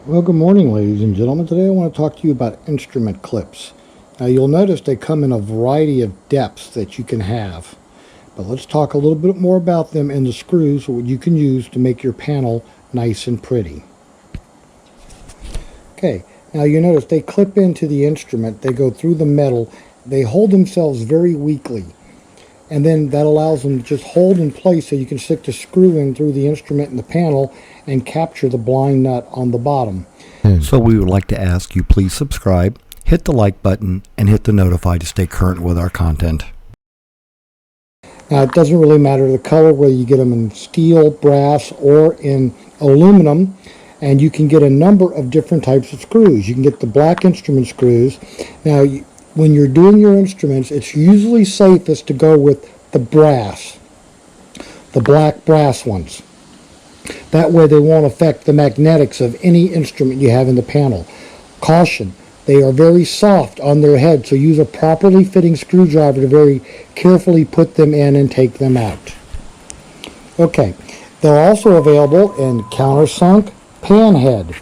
Well, good morning, ladies and gentlemen. Today I want to talk to you about instrument clips. Now, you'll notice they come in a variety of depths that you can have. But let's talk a little bit more about them and the screws what you can use to make your panel nice and pretty. Okay, now you notice they clip into the instrument. They go through the metal. They hold themselves very weakly. And then that allows them to just hold in place so you can stick the screw in through the instrument and the panel and capture the blind nut on the bottom. So we would like to ask you please subscribe, hit the like button, and hit the notify to stay current with our content. Now it doesn't really matter the color, whether you get them in steel, brass, or in aluminum, and you can get a number of different types of screws. You can get the black instrument screws. Now when you're doing your instruments, it's usually safest to go with the brass, the black brass ones. That way they won't affect the magnetics of any instrument you have in the panel. Caution, they are very soft on their head, so use a properly fitting screwdriver to very carefully put them in and take them out. Okay, they're also available in countersunk pan head.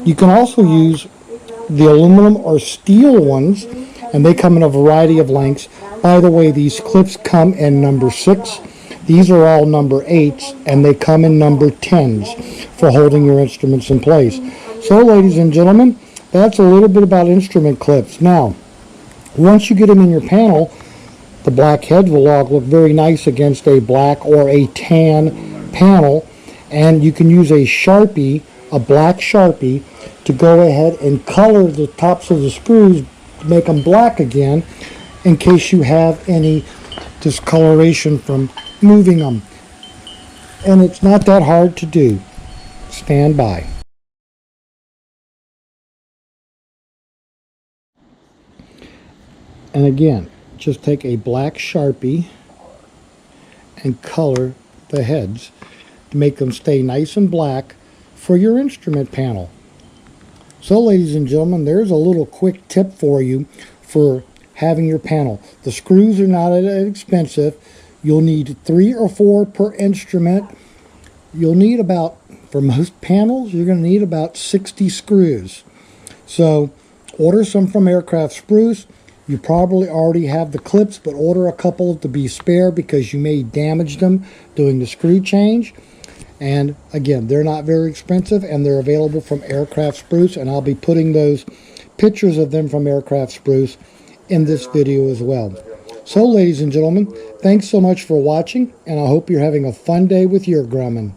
You can also use the aluminum or steel ones, and they come in a variety of lengths. By the way, these clips come in number 6. These are all number 8s, and they come in number 10s for holding your instruments in place. So, ladies and gentlemen, that's a little bit about instrument clips. Now, once you get them in your panel, the black heads will all look very nice against a black or a tan panel, and you can use a Sharpie, a black Sharpie, to go ahead and color the tops of the screws to make them black again in case you have any discoloration from moving them. And it's not that hard to do. Stand by. And again, just take a black Sharpie and color the heads to make them stay nice and black for your instrument panel. So, ladies and gentlemen, there's a little quick tip for you for having your panel. The screws are not that expensive. You'll need 3 or 4 per instrument. You'll need about, for most panels, you're going to need about 60 screws. So order some from Aircraft Spruce. You probably already have the clips, but order a couple to be spare because you may damage them doing the screw change. And again, they're not very expensive, and they're available from Aircraft Spruce, and I'll be putting those pictures of them from Aircraft Spruce in this video as well. So, ladies and gentlemen, thanks so much for watching, and I hope you're having a fun day with your Grumman.